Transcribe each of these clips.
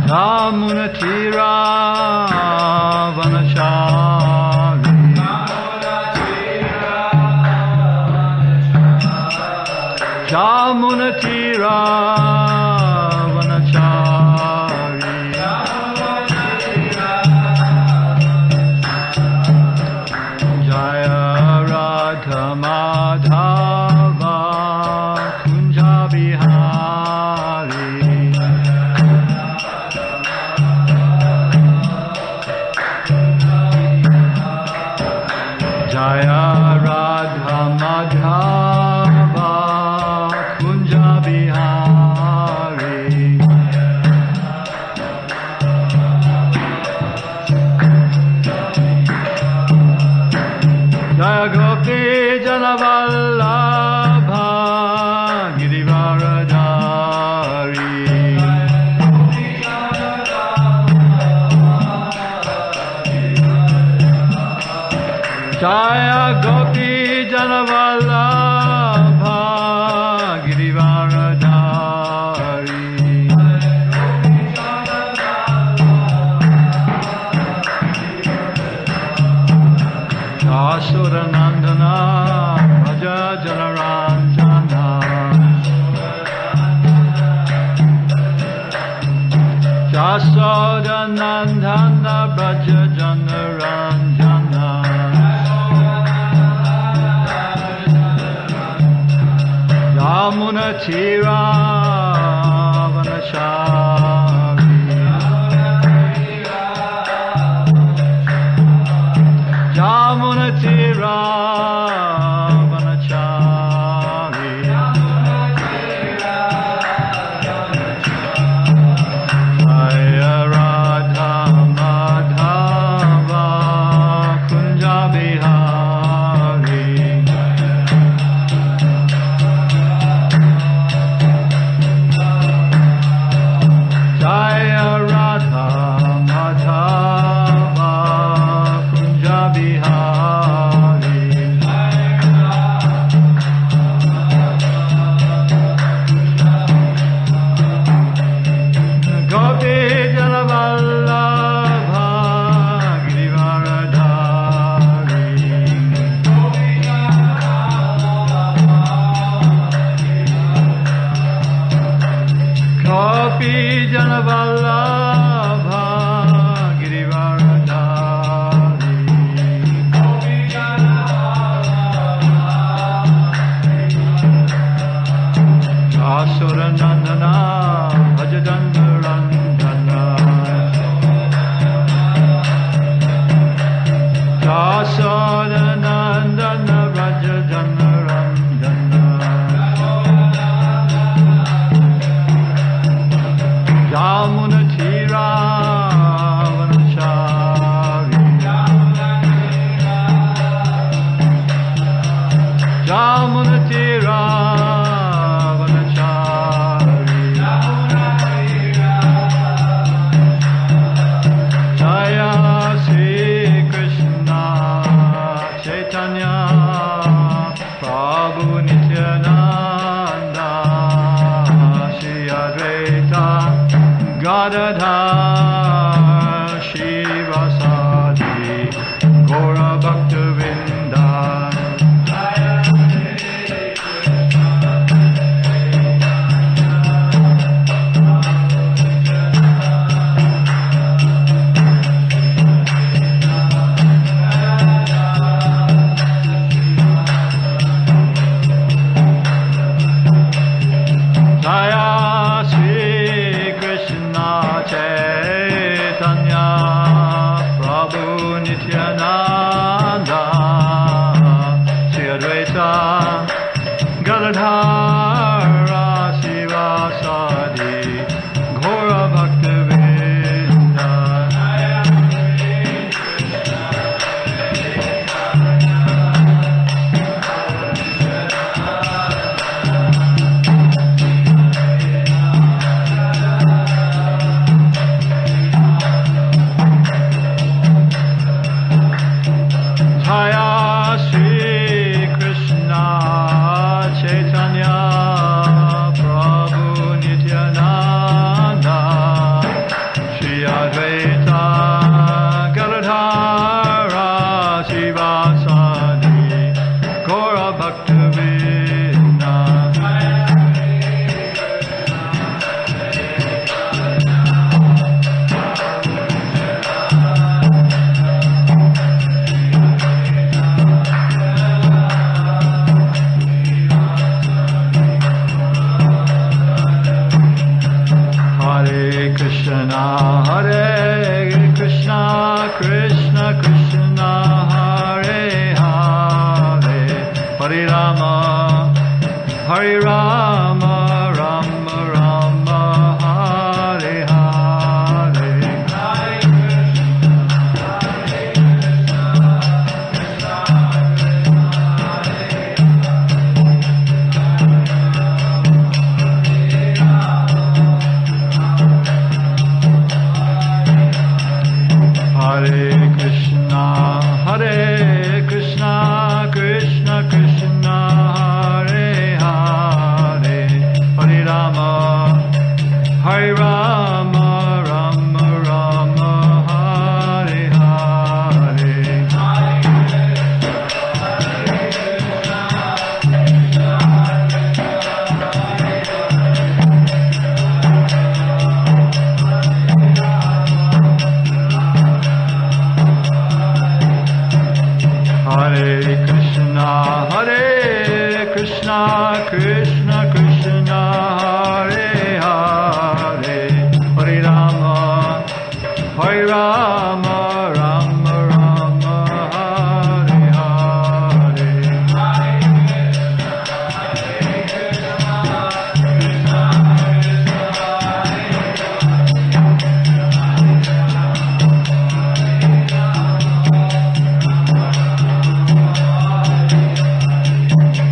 Yamunatira Vanachari Yamunatira Vanachari Jaya Radha Madhava Kunja Bihari Jaya Radha Madhava Kunja Bihari Jaya Gopi Janavallabha Girivaradari Jaya Gopi Janavallabha Girivaradari Yashodanandana Raja Janaranjana Yashodanandana Raja Janaranjana Yamunatira Vanachari Yamunatira Vanachari Jaya Radha Madhava Kunja Bihari Jaya Radha Madhava Kunja Bihari Gopi Janavallabha Girivaradari Gopi Janavallabha Girivaradari Yashodanandana Bhajadandarandana Yashodanandana Bhajadandarandana Yamunatira Vanachari Yamunatira Vanachari Jaya Sri Krishna Chaitanya Prabhu Nityananda Shri Advaita Gadadhar Shivasadi Gaura Bhaktavinda Jaya Sri Krishna Chaitanya Prabhu Nityananda Shri Advaita Gadadhara Shivasadi Gaura Bhaktavinda Jaya Sri Krishna Chaitanya Hare Rama, Rama Rama, Hare Hare. Hare Krishna, Hare Krishna, Krishna Krishna, Hare Hare, Hare Rama, Hare Rama, Rama Rama, Hare Hare. Hare Krishna, Hare Krishna, Krishna Krishna, Hare Hare, Hare Rama, Hare Rama, Rama Rama, Hare Hare.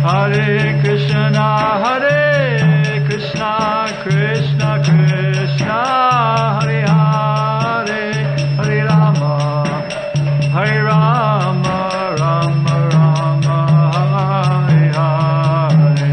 Hare Krishna, Hare Krishna, Krishna Krishna, Hare Hare, Hare Rama, Hare Rama, Rama Rama, Hare Hare.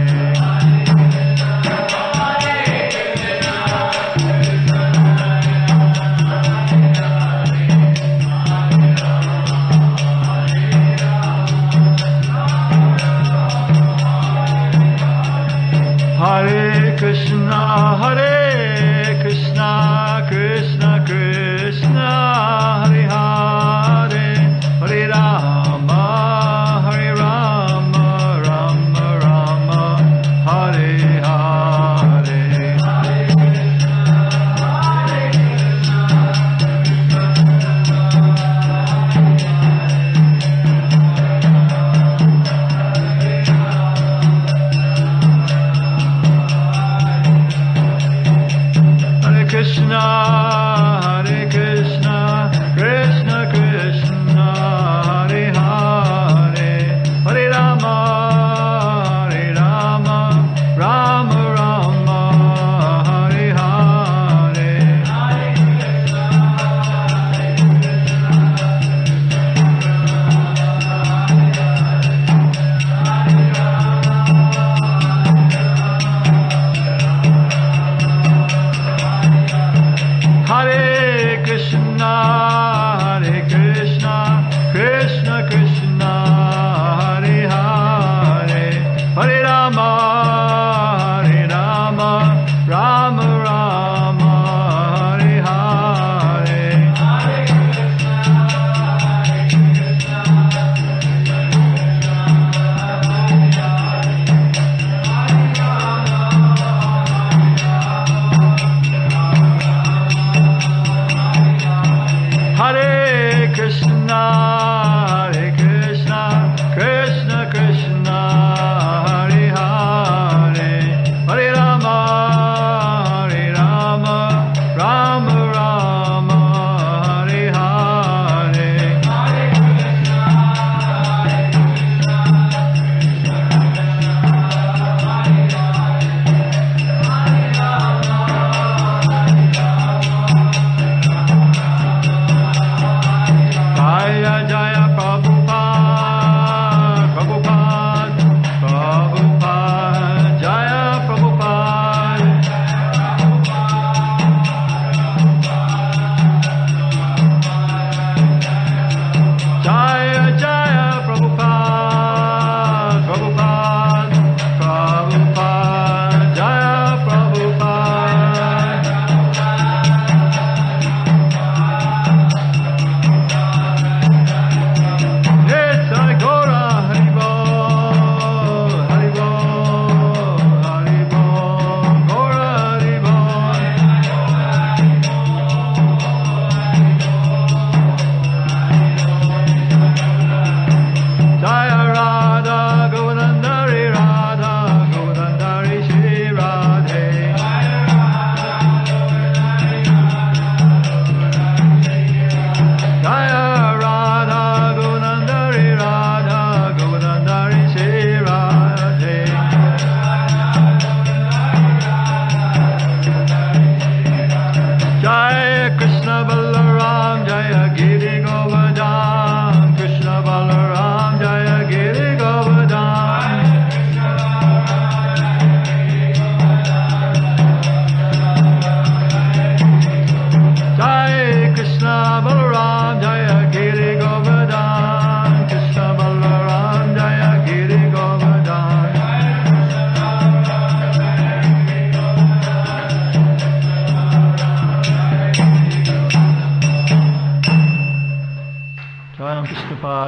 Hare Krishna, Hare Krishna, Krishna Krishna, Hare Hare, Hare Rama, Hare Rama, Rama Rama, Hare Hare. Hare Krishna, Hare Krishna, Krishna Krishna, Hare Hare, Hare Rama, Hare Rama, Rama Rama, Hare Hare. Hare Krishna, Hare Krishna, Krishna Krishna, Hare Hare, Hare Rama, Hare Rama, Rama Rama, Hare Hare. Hare Krishna, Hare Krishna, Krishna Krishna, Hare Hare,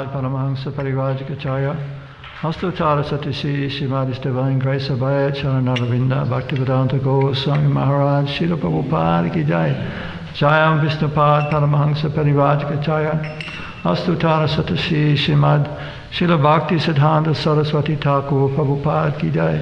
Pad Paramahansa Parivajikacharya Astotara Satisi Srimad Divine Grace Abhaya Charanaravinda Bhaktivedanta Goswami Maharaj Srila Prabhupada Ki Jai Jayam Vishnupad Paramahansa Parivajikacharya Astotara Satisi Srimad Srila Bhakti Siddhanta Saraswati Thakur Prabhupada Ki Jai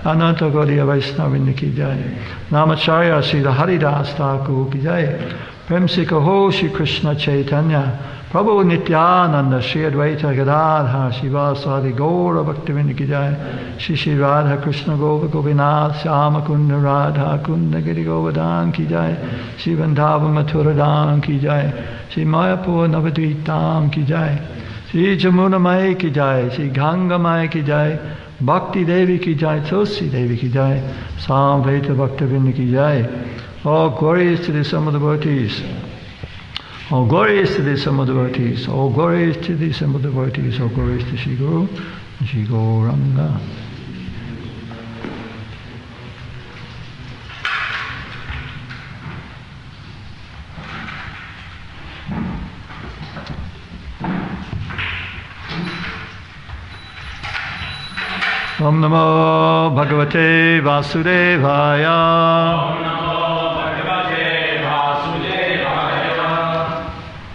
Ananta Gaudiya Vaisnavinda Ki Jai Namacharya Srila Haridas Thakur Ki Jai Prem Se Kaho Shri Krishna Chaitanya Prabhu Nityananda Shri Advaita Gadadhar Shivasadi Gaura Bhaktivinda Ki Jai Shri Shri Radha Krishna Gova Govinath Shama Kunda Radha Kunda Giri Govardhan Ki Jai Shri Vandava Mathuradhan Ki Jai Shri Mayapur Navadvitam Ki Jai Shri Jamuna Mai Ki Jai Shri Ganga Mai Ki Jai Bhakti Devi Ki Jai Tulsi Devi Ki Jai Samveta Bhaktivinda Ki Jai. All glory is to the sum of the devotees. All glory is to the sum of the devotees. All glory is to the sum of the devotees. All glory is to Shri Guru and Shri Gauranga. Om Namo Bhagavate Vasudevaya.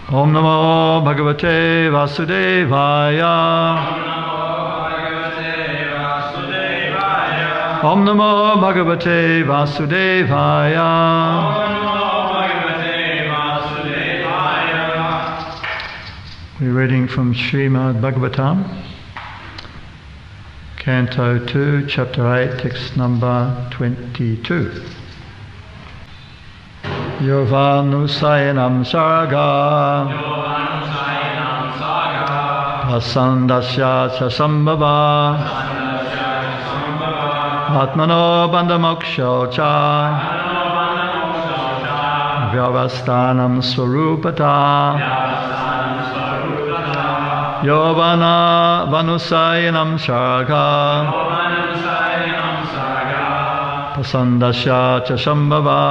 Om Namo Bhagavate Vasudevaya. Om Namo Bhagavate Vasudevaya. We're reading from Srimad Bhagavatam, Canto 2, Chapter 8, text number 22. Yovanusayanam sarga Pasandasya sambhava Atmano bandhamoksho cha Vyavastanam swarupata Yovana vanusayanam sarga Pasandasya sambhava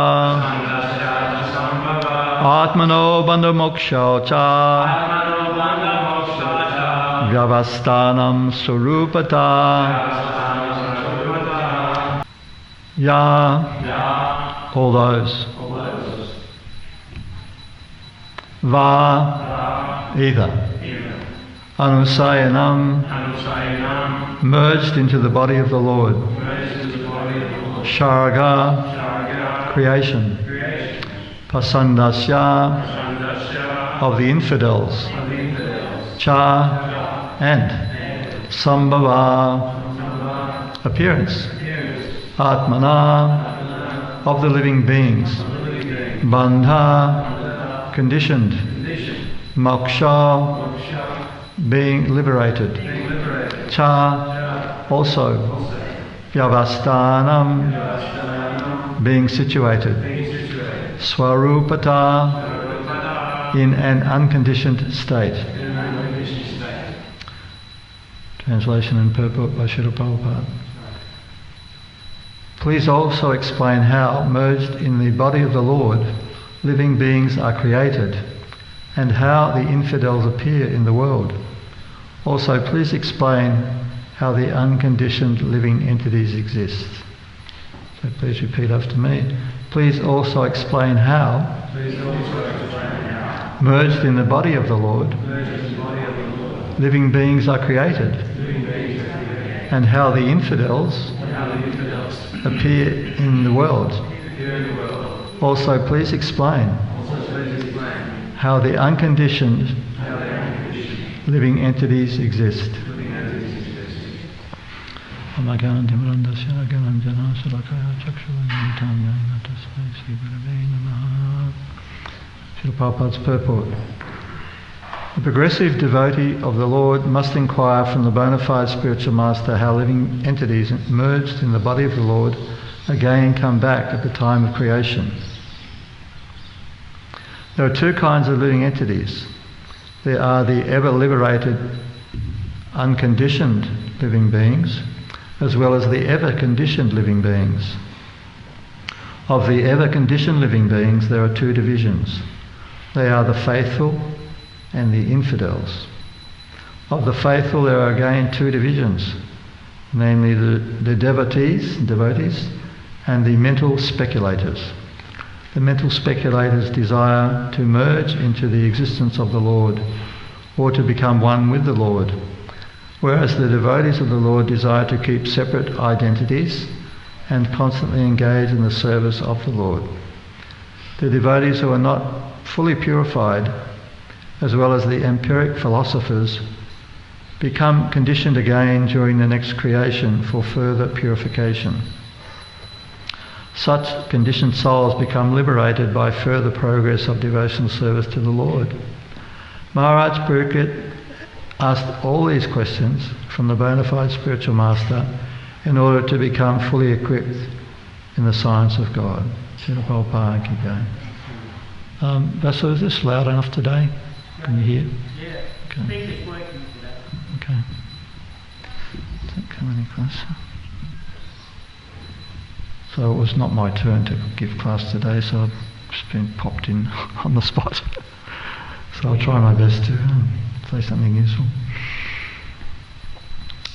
Atmano bandha moksha cha Vyavastanam surupata Ya, all those. Va, either. Anusayanam, merged into the body of the Lord. Sharga, creation. Pasandasya, of the infidels. Cha, and. Sambhava, appearance. Atmana, of the living beings. Bandha, conditioned. Moksha, being liberated. Cha, also. Vyavastanam, being situated. Swarupata, in an unconditioned state. Translation and purport by Srila Prabhupada. Please also explain how, merged in the body of the Lord, living beings are created, and how the infidels appear in the world. Also, please explain how the unconditioned living entities exist. So please repeat after me. Please also explain how, merged in the body of the Lord, living beings are created, and how the infidels appear in the world. Also, please explain how the unconditioned living entities exist. Srila Prabhupada's purport. The progressive devotee of the Lord must inquire from the bona fide spiritual master how living entities merged in the body of the Lord again come back at the time of creation. There are two kinds of living entities. There are the ever-liberated, unconditioned living beings, as well as the ever-conditioned living beings. Of the ever-conditioned living beings, there are two divisions. They are the faithful and the infidels. Of the faithful there are again two divisions, namely the devotees and the mental speculators. The mental speculators desire to merge into the existence of the Lord or to become one with the Lord, whereas the devotees of the Lord desire to keep separate identities and constantly engage in the service of the Lord. The devotees who are not fully purified, as well as the empiric philosophers, become conditioned again during the next creation for further purification. Such conditioned souls become liberated by further progress of devotional service to the Lord. Maharaj Parikshit asked all these questions from the bona fide spiritual master in order to become fully equipped in the science of God. Srila Prabhupada ki jai. Vasu, is this loud enough today? Can you hear? Yeah. Okay. I think it's working today. Okay. Don't come any closer. So it was not my turn to give class today, so I've just been popped in on the spot. So I'll try my best to say something useful.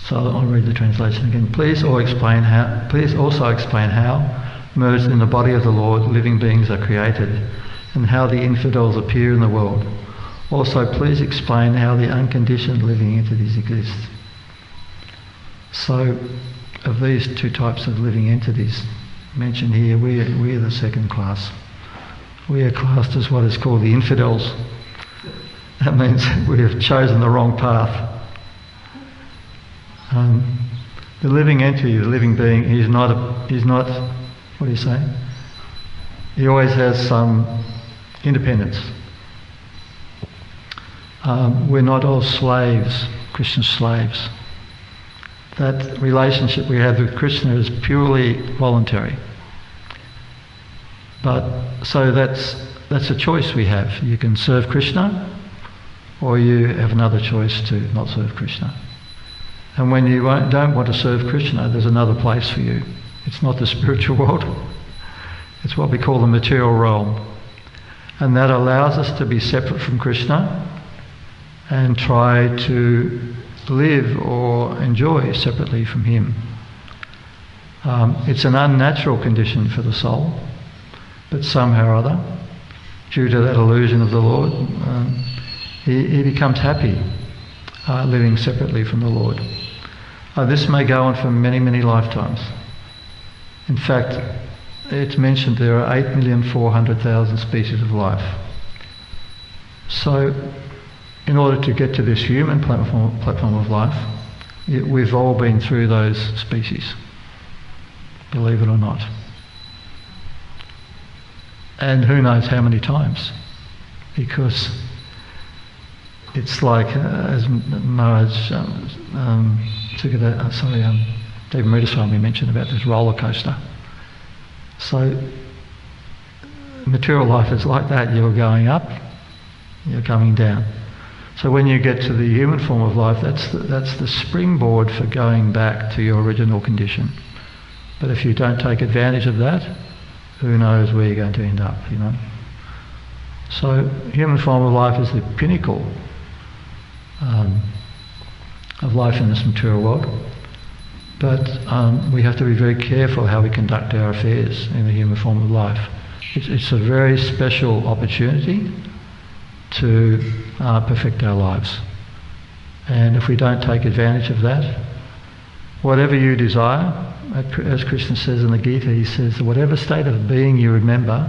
So I'll read the translation again. Please also explain how, merged in the body of the Lord, living beings are created, and how the infidels appear in the world. Also, please explain how the unconditioned living entities exist. So, of these two types of living entities mentioned here, we are the second class. We are classed as what is called the infidels. That means we have chosen the wrong path. The living entity, the living being, he's not, what do you say? He always has some independence. We're not all slaves, Krishna's slaves. That relationship we have with Krishna is purely voluntary. But so that's a choice we have. You can serve Krishna, or you have another choice to not serve Krishna. And when you don't want to serve Krishna, there's another place for you. It's not the spiritual world. It's what we call the material realm. And that allows us to be separate from Krishna and try to live or enjoy separately from him. It's an unnatural condition for the soul, but somehow or other, due to that illusion of the Lord, he becomes happy living separately from the Lord. This may go on for many, many lifetimes. In fact, it's mentioned there are 8,400,000 species of life. So, in order to get to this human platform of life, we've all been through those species, believe it or not. And who knows how many times, because it's like, as Maharaj David Mridaswami mentioned about this roller coaster. So material life is like that. You're going up, you're coming down. So when you get to the human form of life, that's the springboard for going back to your original condition. But if you don't take advantage of that, who knows where you're going to end up, you know. So human form of life is the pinnacle of life in this material world. But we have to be very careful how we conduct our affairs in the human form of life. It's a very special opportunity to perfect our lives. And if we don't take advantage of that, whatever you desire, as Krishna says in the Gita, he says, whatever state of being you remember,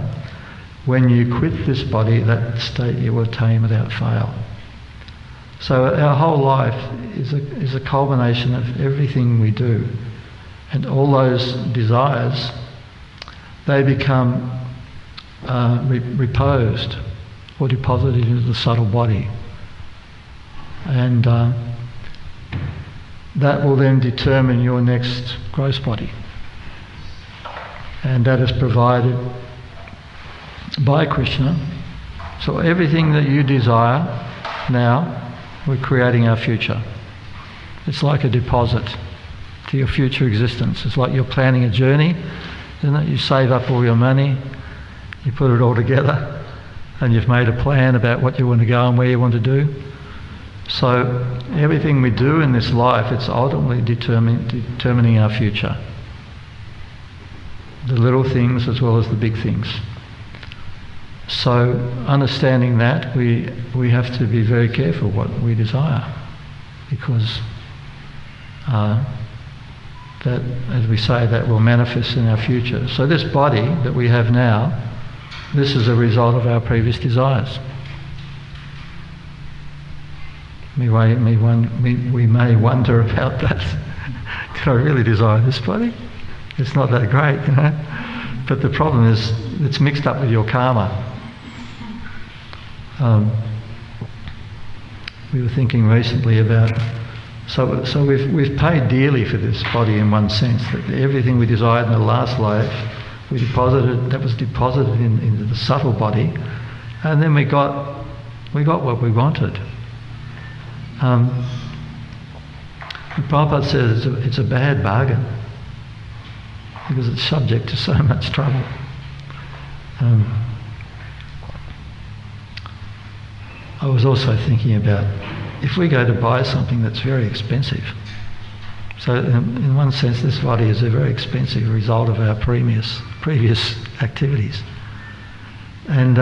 when you quit this body, that state you will attain without fail. So our whole life is a culmination of everything we do. And all those desires, they become reposed or deposited into the subtle body. And that will then determine your next gross body. And that is provided by Krishna. So everything that you desire now, we're creating our future. It's like a deposit to your future existence. It's like you're planning a journey, isn't it? You save up all your money, you put it all together, and you've made a plan about what you want to go and where you want to do. So everything we do in this life, it's ultimately determining our future. The little things as well as the big things. So understanding that, we have to be very careful what we desire, because that, as we say, that will manifest in our future. So this body that we have now, this is a result of our previous desires. We may wonder about that. Did I really desire this body? It's not that great, you know. But the problem is, it's mixed up with your karma. We were thinking recently about, so we've paid dearly for this body in one sense, that everything we desired in the last life, that was deposited into the subtle body, and then we got what we wanted. Prabhupada says it's a bad bargain because it's subject to so much trouble. I was also thinking about if we go to buy something that's very expensive. So in one sense, this body is a very expensive result of our previous activities. And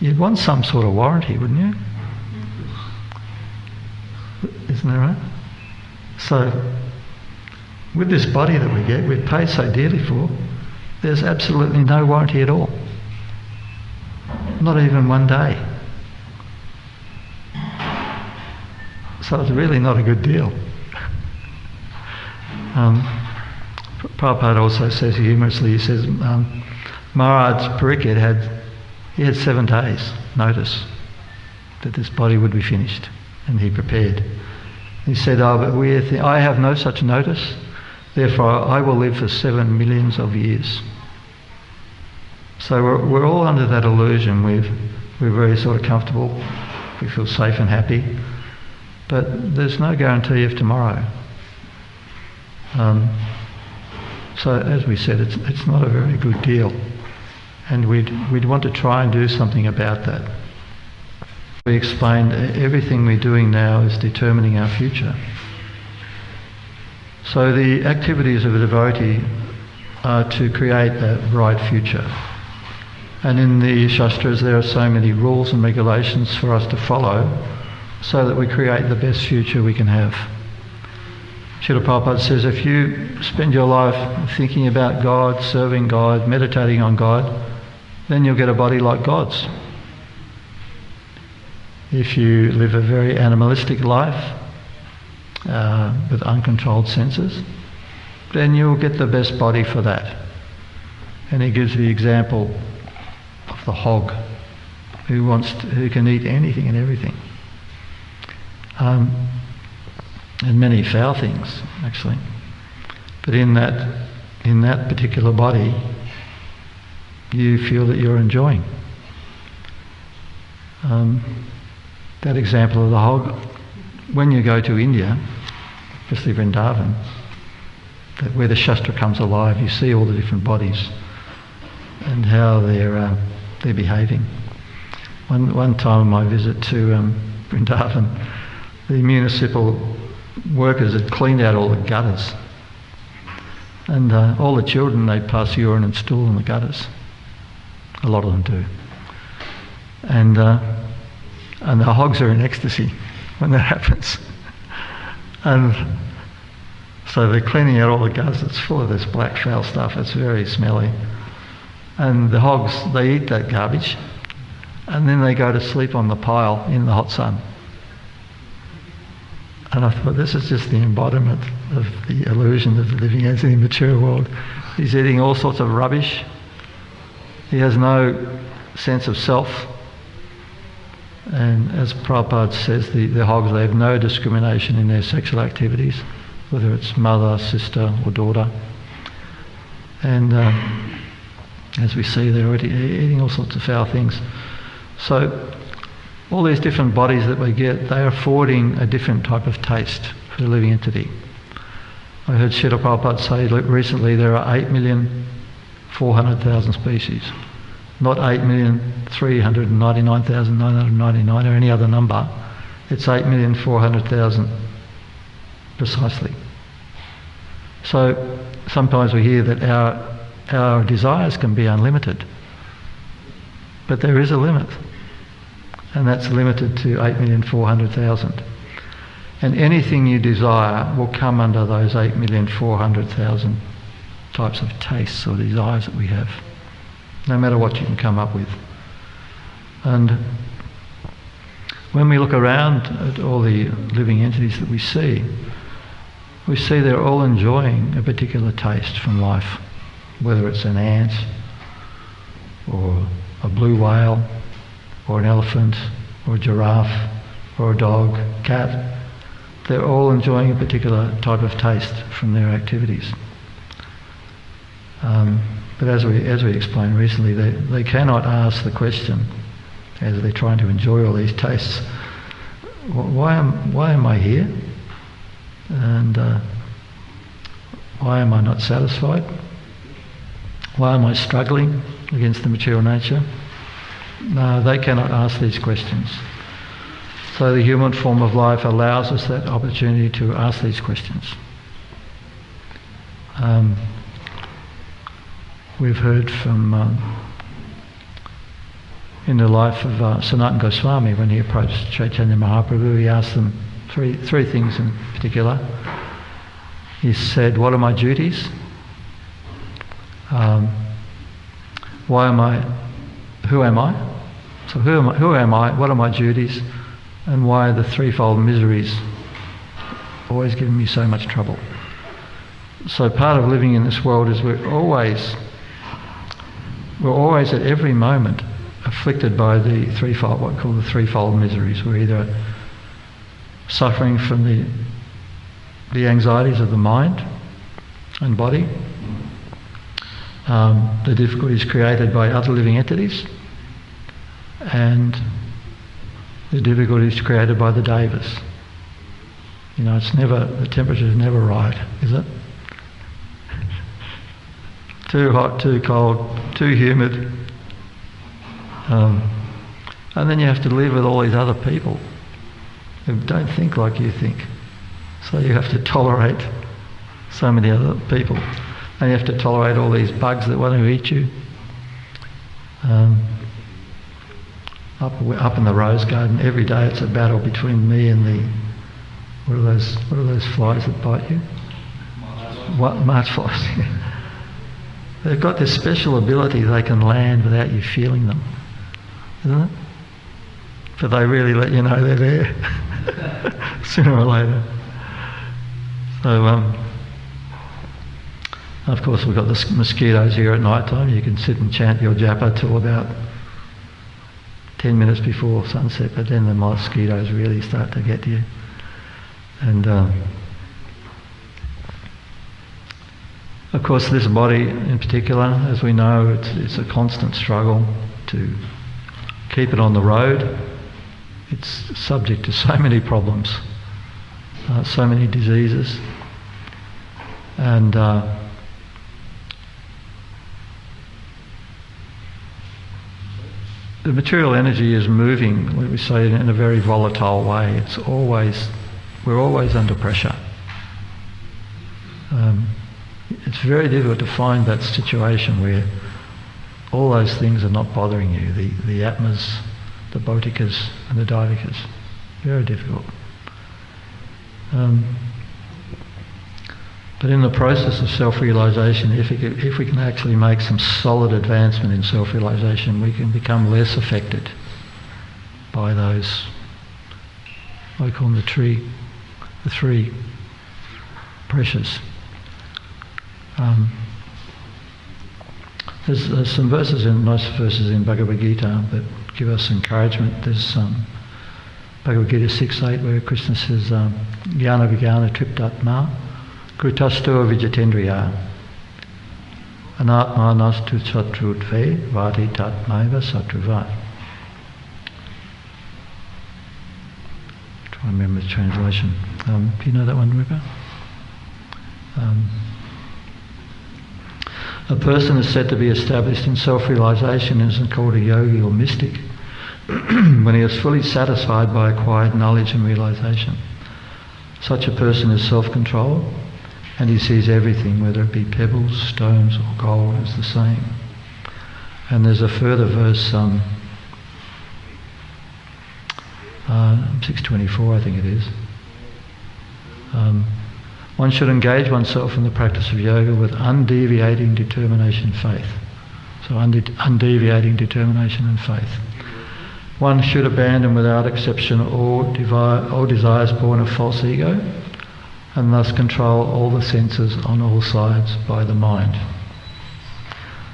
you'd want some sort of warranty, wouldn't you? Isn't that right? So with this body that we get, we've paid so dearly for, there's absolutely no warranty at all. Not even one day. So it's really not a good deal. Prabhupada also says humorously, he says, Maharaj Pariksit had 7 days notice that this body would be finished, and he prepared. He said, but I have no such notice, therefore I will live for 7 millions of years. So we're all under that illusion. We're very sort of comfortable, we feel safe and happy, but there's no guarantee of tomorrow. So as we said, it's not a very good deal, and we'd want to try and do something about that. We explained everything we're doing now is determining our future. So the activities of a devotee are to create that bright future. And in the Shastras there are so many rules and regulations for us to follow so that we create the best future we can have. Srila Prabhupada says if you spend your life thinking about God, serving God, meditating on God, then you'll get a body like God's. If you live a very animalistic life with uncontrolled senses, then you'll get the best body for that. And he gives the example of the hog who can eat anything and everything, and many foul things actually. But in that particular body, you feel that you're enjoying. That example of the hog, when you go to India, especially Vrindavan, where the Shastra comes alive, you see all the different bodies and how they're behaving. One time on my visit to Vrindavan, the municipal workers had cleaned out all the gutters, and all the children, they pass urine and stool in the gutters. A lot of them do. And the hogs are in ecstasy when that happens. And so they're cleaning out all the gutters. It's full of this black foul stuff. It's very smelly. And the hogs, they eat that garbage, and then they go to sleep on the pile in the hot sun. And I thought, this is just the embodiment of the illusion of living as in the mature world. He's eating all sorts of rubbish. He has no sense of self. And as Prabhupada says, the hogs, they have no discrimination in their sexual activities, whether it's mother, sister or daughter. And as we see, they're already eating all sorts of foul things. So all these different bodies that we get, they are affording a different type of taste for the living entity. I heard Srila Prabhupada say recently there are 8,400,000 species. Not 8,399,999 or any other number. It's 8,400,000 precisely. So sometimes we hear that our desires can be unlimited, but there is a limit, and that's limited to 8,400,000. And anything you desire will come under those 8,400,000 types of tastes or desires that we have, no matter what you can come up with. And when we look around at all the living entities that we see they're all enjoying a particular taste from life, whether it's an ant or a blue whale or an elephant or a giraffe or a dog, cat. They're all enjoying a particular type of taste from their activities. But as we explained recently, they cannot ask the question, as they're trying to enjoy all these tastes, why am I here? And why am I not satisfied? Why am I struggling against the material nature? No, they cannot ask these questions. So the human form of life allows us that opportunity to ask these questions. We've heard from, in the life of Sanatana Goswami, when he approached Chaitanya Mahaprabhu, he asked them three things in particular. He said, what are my duties? Why am I? Who am I? So who am I? What are my duties? And why are the threefold miseries always giving me so much trouble? So part of living in this world is we're always at every moment afflicted by the threefold, what we call the threefold miseries. We're either suffering from the anxieties of the mind and body, the difficulties created by other living entities, and the difficulties created by the devas. You know, the temperature is never right, is it? Too hot, too cold, too humid. And then you have to live with all these other people who don't think like you think. So you have to tolerate so many other people. And you have to tolerate all these bugs that want to eat you. Up in the rose garden, every day it's a battle between me and the, what are those flies that bite you? March flies. They've got this special ability, they can land without you feeling them, isn't it? But they really let you know they're there sooner or later. So of course we've got the mosquitoes here at night time. You can sit and chant your japa till about 10 minutes before sunset, but then the mosquitoes really start to get to you. And of course this body in particular, as we know, it's a constant struggle to keep it on the road. It's subject to so many problems, so many diseases, and the material energy is moving, what we say, in a very volatile way. We're always under pressure. It's very difficult to find that situation where all those things are not bothering you, the atmas, the bhautikas and the daivikas. Very difficult. But in the process of self-realisation, if we can actually make some solid advancement in self-realisation, we can become less affected by those, I call them the three pressures. There's some nice verses in Bhagavad Gita that give us encouragement. There's Bhagavad Gita 6.8 where Krishna says, Jnana Vijnana Triptatma Krutasto Vijatendriya Anatmanastu Satrutve Vati Tatmaiva Satruvat. Try and remember the translation. Do you know that one, Rupa? A person is said to be established in self-realisation and isn't called a yogi or mystic when he is fully satisfied by acquired knowledge and realization. Such a person is self-controlled, and he sees everything, whether it be pebbles, stones or gold, as the same. And there's a further verse, 624 I think it is. One should engage oneself in the practice of yoga with undeviating determination and faith. So undeviating determination and faith. One should abandon without exception all desires born of false ego, and thus control all the senses on all sides by the mind.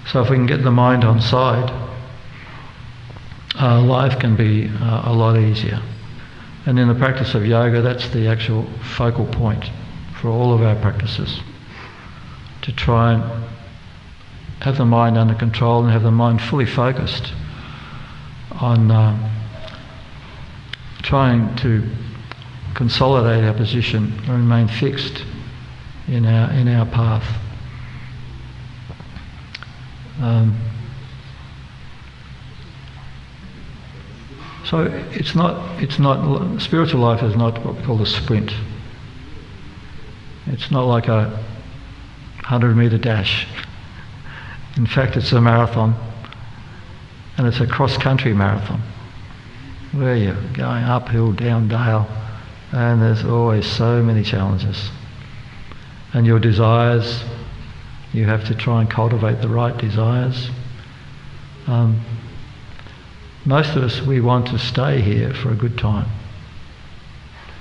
So if we can get the mind on side, life can be a lot easier. And in the practice of yoga, that's the actual focal point for all of our practices. To try and have the mind under control and have the mind fully focused on trying to consolidate our position and remain fixed in our path. So it's not spiritual life is not what we call a sprint. It's not like a 100-meter dash. In fact, it's a marathon, and it's a cross-country marathon where you're going uphill, down dale, and there's always so many challenges. And your desires, you have to try and cultivate the right desires. Most of us, we want to stay here for a good time.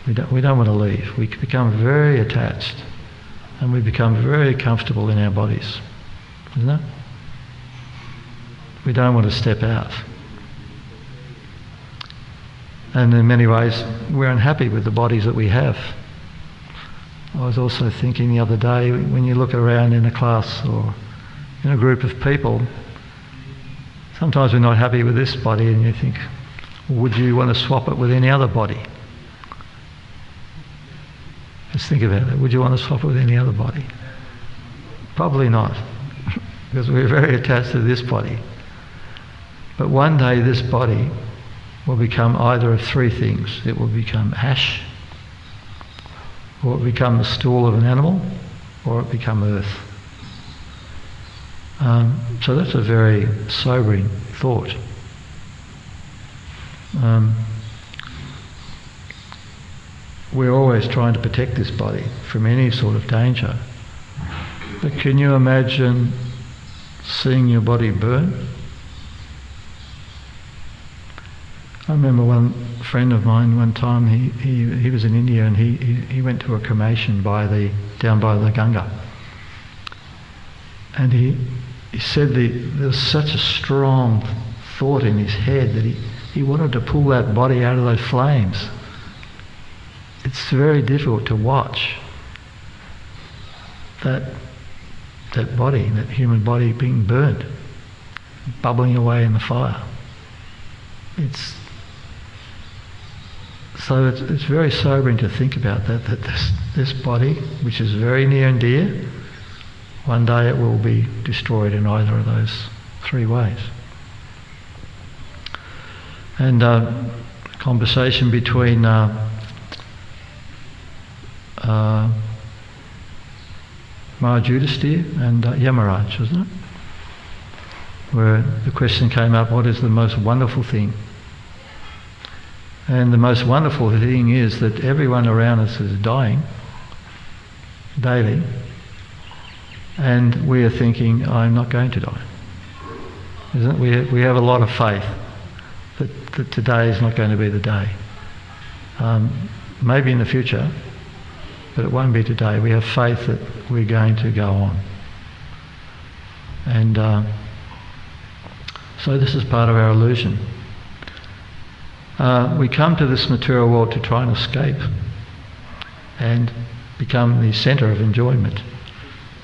We don't want to leave. We become very attached, and we become very comfortable in our bodies, isn't it? We don't want to step out. And in many ways, we're unhappy with the bodies that we have. I was also thinking the other day, when you look around in a class or in a group of people, sometimes we're not happy with this body, and you think, would you want to swap it with any other body? Let's think about it. Would you want to swap it with any other body? Probably not, because we're very attached to this body. But one day this body will become either of three things. It will become ash, or it will become the stool of an animal, or it will become earth. So that's a very sobering thought. We're always trying to protect this body from any sort of danger. But can you imagine seeing your body burn? I remember one friend of mine one time, he was in India, and he went to a cremation down by the Ganga. And he said there was such a strong thought in his head that he wanted to pull that body out of those flames. It's very difficult to watch that body, that human body being burnt, bubbling away in the fire. It's very sobering to think about that this body, which is very near and dear, one day it will be destroyed in either of those three ways. And conversation between Maharaj Yudhisthira and Yamaraj, wasn't it? Where the question came up, what is the most wonderful thing? And the most wonderful thing is that everyone around us is dying daily, and we are thinking, I'm not going to die. Isn't it? We have a lot of faith that today is not going to be the day. Maybe in the future, but it won't be today. We have faith that we're going to go on. And so this is part of our illusion. We come to this material world to try and escape and become the centre of enjoyment,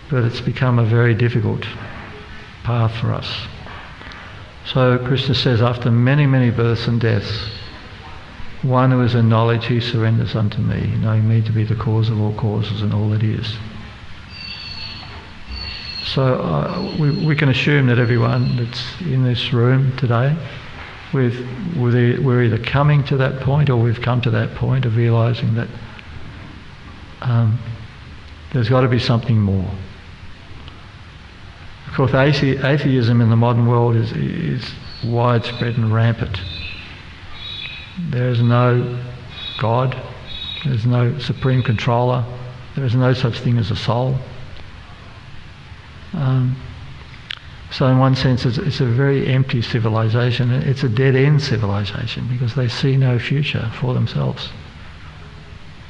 but it's become a very difficult path for us. So Krishna says, after many, many births and deaths, one who is in knowledge, he surrenders unto me, knowing me to be the cause of all causes and all that is. So we can assume that everyone that's in this room today we're either coming to that point or we've come to that point of realising that there's got to be something more. Of course, atheism in the modern world is widespread and rampant. There is no God, there is no supreme controller, there is no such thing as a soul. So in one sense it's a very empty civilization. It's a dead-end civilization because they see no future for themselves.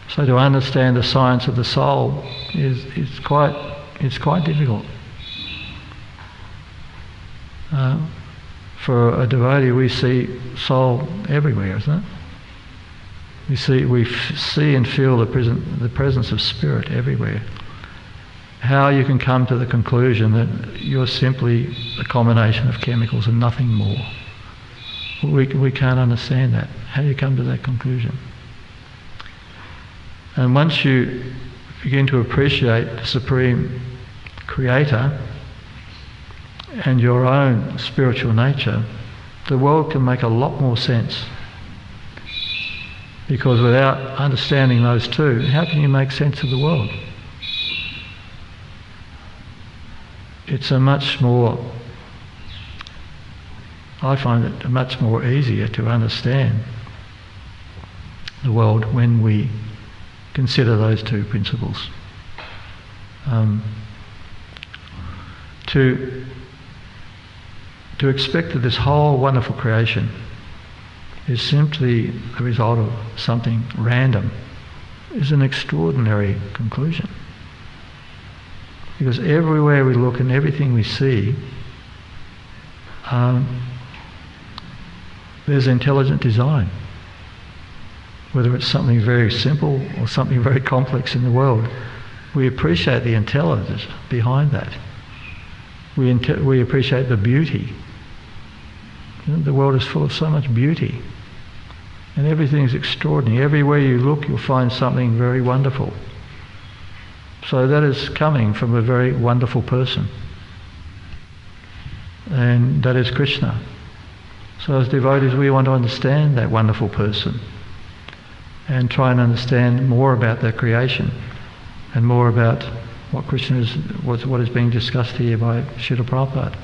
So to understand the science of the soul is quite difficult. For a devotee, we see soul everywhere, isn't it? We see and feel the presence of spirit everywhere. How you can come to the conclusion that you're simply a combination of chemicals and nothing more. We can't understand that. How do you come to that conclusion? And once you begin to appreciate the Supreme Creator and your own spiritual nature, the world can make a lot more sense. Because without understanding those two, how can you make sense of the world? It's I find it much more easier to understand the world when we consider those two principles. To expect that this whole wonderful creation is simply the result of something random is an extraordinary conclusion. Because everywhere we look and everything we see, there's intelligent design. Whether it's something very simple or something very complex in the world, we appreciate the intelligence behind that. We appreciate the beauty. The world is full of so much beauty. And everything is extraordinary. Everywhere you look, you'll find something very wonderful. So that is coming from a very wonderful person. And that is Krishna. So as devotees, we want to understand that wonderful person and try and understand more about their creation and more about what Krishna is, what is being discussed here by Srila Prabhupada.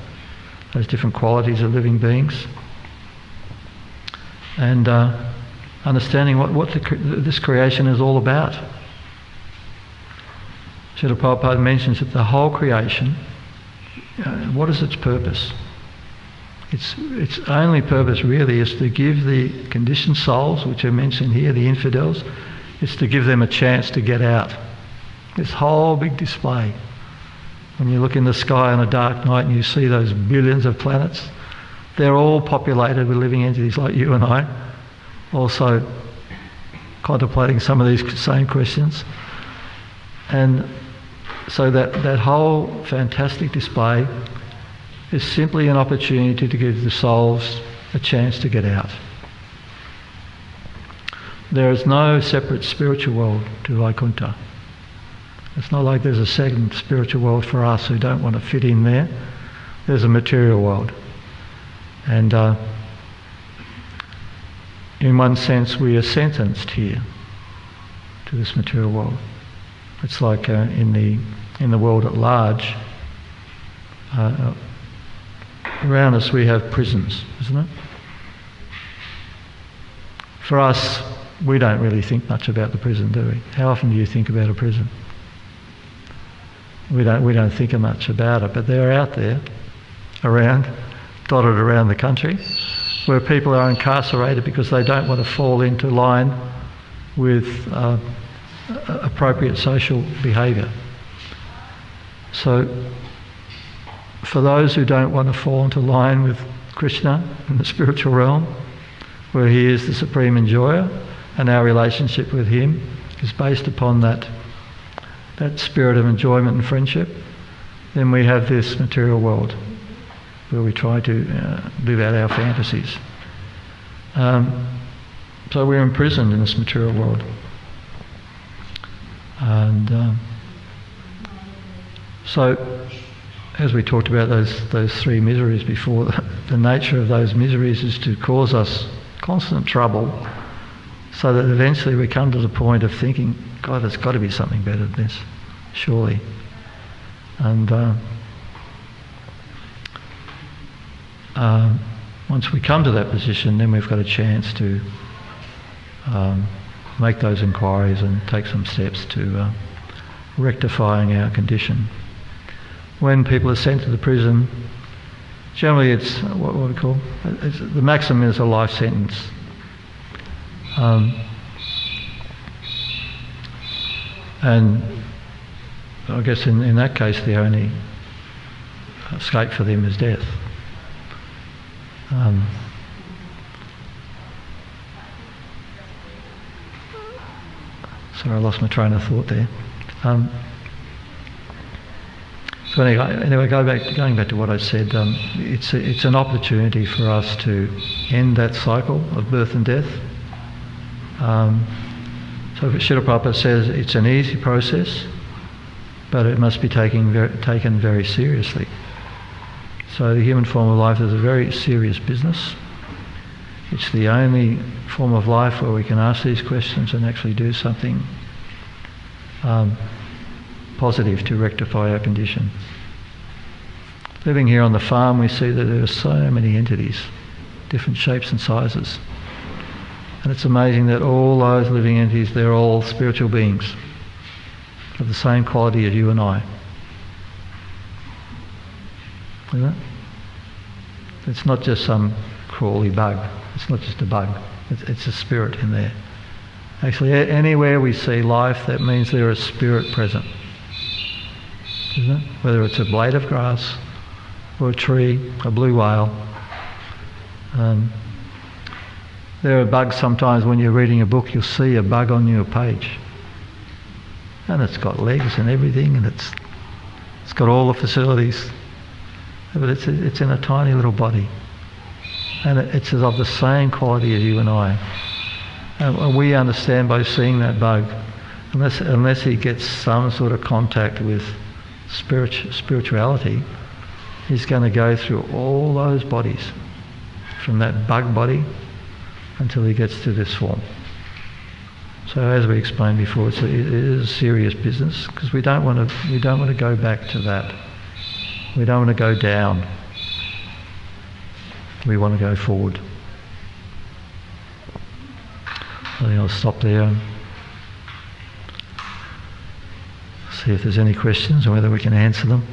Those different qualities of living beings. And understanding what this creation is all about. Srila Prabhupada mentions that the whole creation, what is its purpose? Its only purpose really is to give the conditioned souls, which are mentioned here, the infidels, is to give them a chance to get out. This whole big display. When you look in the sky on a dark night and you see those billions of planets, they're all populated with living entities like you and I, also contemplating some of these same questions. And so that whole fantastic display is simply an opportunity to give the souls a chance to get out. There is no separate spiritual world to Vaikuntha. It's not like there's a second spiritual world for us who don't want to fit in there. There's a material world. And in one sense we are sentenced here to this material world. It's like in the world at large, around us we have prisons, isn't it? For us, we don't really think much about the prison, do we? How often do you think about a prison? We don't think much about it, but they're out there, around, dotted around the country, where people are incarcerated because they don't want to fall into line with appropriate social behaviour. So, for those who don't want to fall into line with Krishna in the spiritual realm, where he is the supreme enjoyer, and our relationship with him is based upon that spirit of enjoyment and friendship, then we have this material world where we try to live out our fantasies. So we're imprisoned in this material world. And so as we talked about those three miseries before, the nature of those miseries is to cause us constant trouble, so that eventually we come to the point of thinking, God, there's got to be something better than this, surely. And once we come to that position, then we've got a chance to make those inquiries and take some steps to rectifying our condition. When people are sent to the prison, generally it's what we call, the maximum is a life sentence. And I guess in that case the only escape for them is death. Sorry, I lost my train of thought there. So anyway, going back to what I said, it's an opportunity for us to end that cycle of birth and death. So Srila Prabhupada says it's an easy process, but it must be taken very seriously. So the human form of life is a very serious business. It's the only form of life where we can ask these questions and actually do something positive to rectify our condition. Living here on the farm, we see that there are so many entities, different shapes and sizes. And it's amazing that all those living entities, they're all spiritual beings of the same quality as you and I. Isn't it? It's not just some crawly bug. It's not just a bug. It's a spirit in there. Actually, anywhere we see life, that means there is spirit present. Isn't it? Whether it's a blade of grass or a tree, a blue whale. There are bugs sometimes when you're reading a book, you'll see a bug on your page. And it's got legs and everything, and it's got all the facilities. But it's in a tiny little body. And it's of the same quality as you and I. And we understand by seeing that bug, unless he gets some sort of contact with spirituality, he's going to go through all those bodies, from that bug body until he gets to this form. So as we explained before, it is a serious business, because we don't want to go back to that. We don't want to go down. We want to go forward. I think I'll stop there and see if there's any questions or whether we can answer them.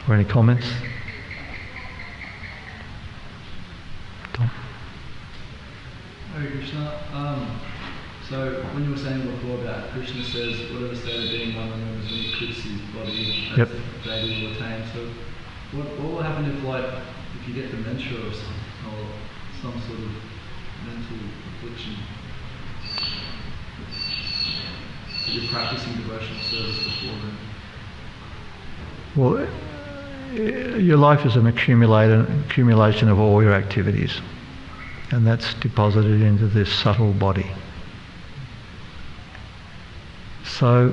Or any comments? Tom? Hare Krishna. So when you were saying before that Krishna says whatever state of being one remembers when he quits his body, that's the day he will attain. So what will happen if you get dementia or some sort of mental affliction? You're practicing devotional service before then. Well, your life is an accumulation of all your activities, and that's deposited into this subtle body. So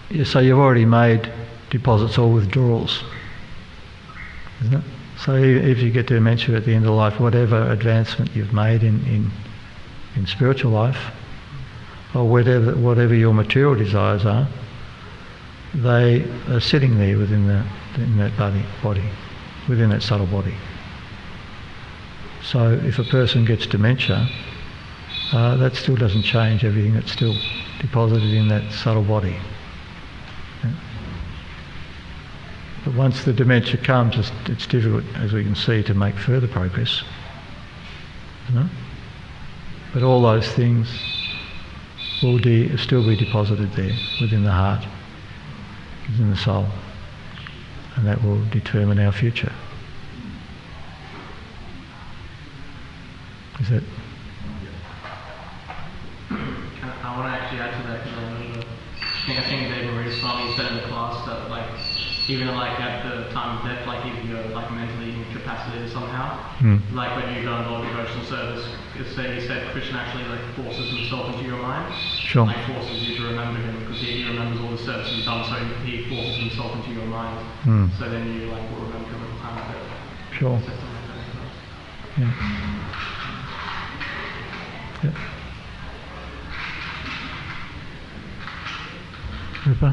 you've already made deposits or withdrawals, isn't it? So if you get dementia at the end of life, whatever advancement you've made in spiritual life, or whatever your material desires are, they are sitting there in that body, within that subtle body. So if a person gets dementia, that still doesn't change everything. It's still deposited in that subtle body. Yeah. But once the dementia comes, it's difficult, as we can see, to make further progress. You know? But all those things will still be deposited there within the heart, within the soul, and that will determine our future. Is that? I want to actually add to that, because I remember, I think David Marie Swami said in the class that even at the time of death, if you're mentally incapacitated somehow, when you go and Lord devotional service, he said Krishna actually forces himself into your mind, sure. Forces you to remember him, because he remembers service you've done, so he forces himself into your mind. So then you like will remember him at the time of it. Sure. Yeah. Yeah. Rupa?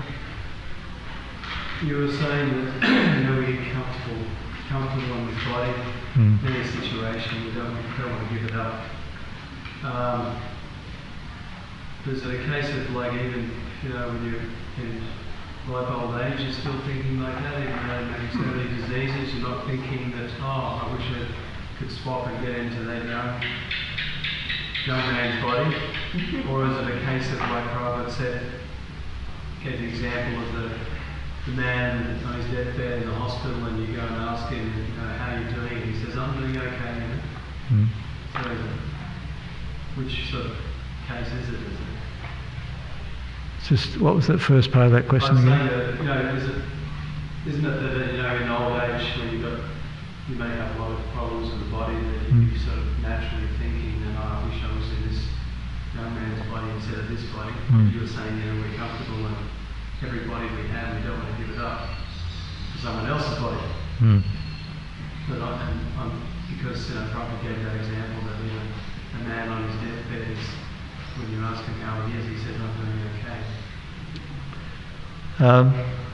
You were saying that we get comfortable in this body, in any situation, we don't want to give it up. Is it a case of like even, when you're in ripe old age, you're still thinking like that, even though maybe so many diseases, you're not thinking that, I wish I could swap and get into that young man's body? Or is it a case of, like Prabhupada said, gave the example of the man on his deathbed in the hospital, and you go and ask him, how are you doing? And he says, I'm doing okay. So which sort of case is it? Just what was that first part of that question again? Isn't it that in old age when you may have a lot of problems with the body that you sort of naturally thinking that I wish I was in this young man's body instead of this body. You were saying we're comfortable and every body we have we don't want to give it up to someone else's body. But because Prabhupada gave that example that a man on his deathbed is, when you ask him how he is, he says, I'm doing okay.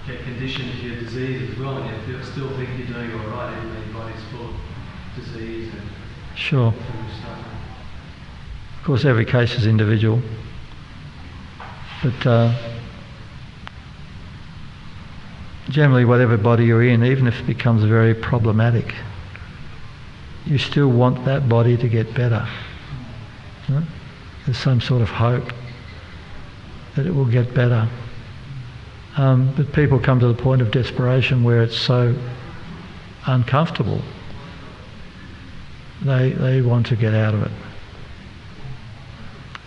Get conditioned to your disease as well, and you still think you're doing all right, even though your body's full of disease and sure. stuff. Of course, every case is individual, but generally, whatever body you're in, even if it becomes very problematic, you still want that body to get better. Right? There's some sort of hope that it will get better. But people come to the point of desperation where it's so uncomfortable, they want to get out of it.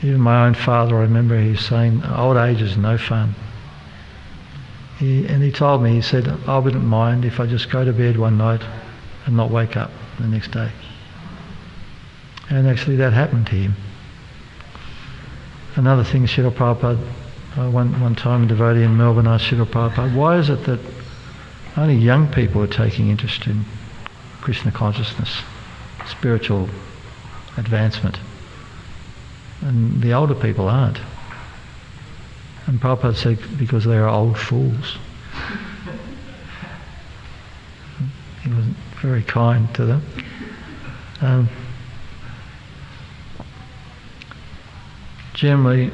Even my own father, I remember he's saying, old age is no fun. He told me, he said, I wouldn't mind if I just go to bed one night and not wake up the next day. And actually that happened to him. Another thing, Srila Prabhupada, one time a devotee in Melbourne asked Srila Prabhupada, why is it that only young people are taking interest in Krishna consciousness, spiritual advancement, and the older people aren't? And Prabhupada said, because they are old fools. He wasn't very kind to them. Generally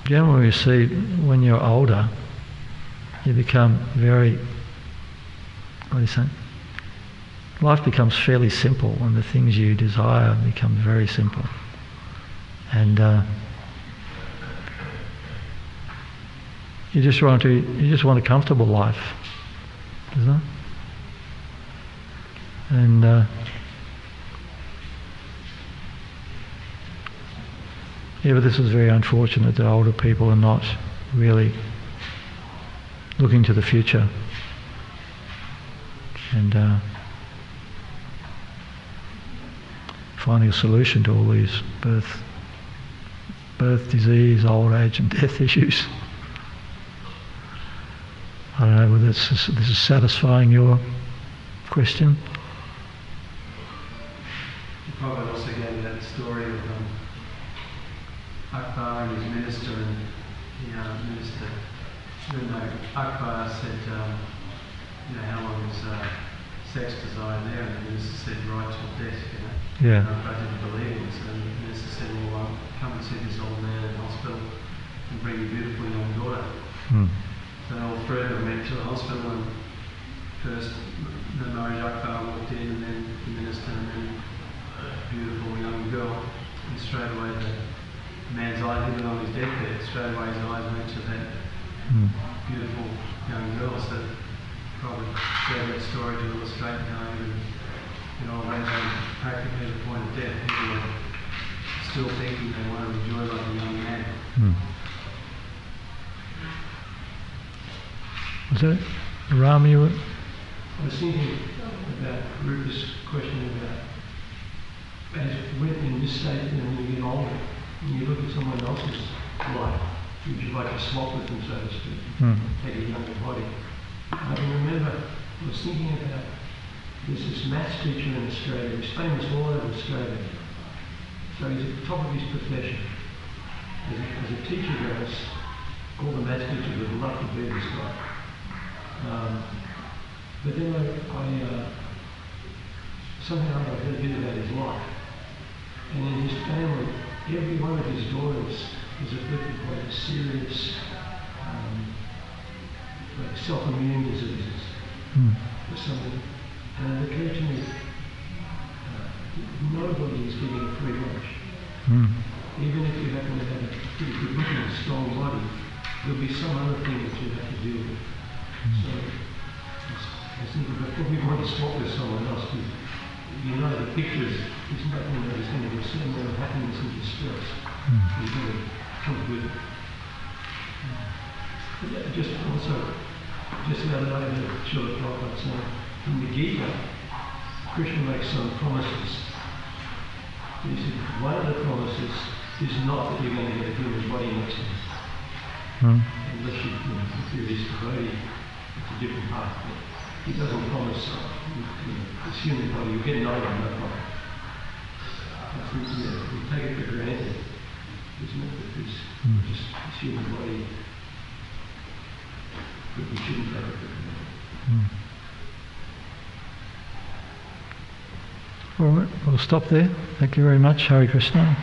you see, when you're older, you become very, what do you say? Life becomes fairly simple, and the things you desire become very simple. And you just want a comfortable life, isn't it? And yeah, but this is very unfortunate that older people are not really looking to the future and finding a solution to all these birth, disease, old age and death issues. I don't know whether this is satisfying your question. You probably also gave that story of Akbar and his minister, and Akbar said, how long is sex desire there? And the minister said, right till death, Yeah. I didn't believe him, so the minister said, well, come and see this old man in the hospital and bring your beautiful young daughter. So all three of them went to the hospital, and first the married Akbar walked in, and then the minister, and then a beautiful young girl, and straight away the man's eyes, even on his deathbed, straight away his eyes went to that beautiful young girl. So probably share that story to illustrate how in old age, practically at the point of death, people are still thinking they want to enjoy like a young man. Was that Ram you were? I was thinking about Rupa's question about as when in this state, when you get older, and you look at someone else's life, would you like to swap with them, so to speak, Mm. take a younger body. I can remember, I was thinking about, there's this maths teacher in Australia, he's famous all over Australia. So he's at the top of his profession. As a teacher goes, all the maths teachers would love to be this guy. But then I somehow I heard a bit about his life. And in his family, every one of his daughters was afflicted by a serious like self-immune diseases or something. And it occurred to me, nobody is getting a free lunch. Even if you happen to have a pretty good looking, strong body, there'll be some other thing that you have to deal with. So I was thinking, before we want to swap with someone else, you know the pictures, there's nothing that is going to be a certain amount of happiness and distress. You're going to come with it. But just also, just the other day, I heard Srila Prabhupada saying, in the Gita, Krishna makes some promises. He said, one of the promises is not that you're going to get a human body next to you. Unless if you're his devotee, it's a different path. But he doesn't promise this human body, you'll get another one, no problem. I think, we take it for granted, isn't it, that there's just this human body, but we shouldn't take it for granted. All right, we'll stop there. Thank you very much. Hare Krishna.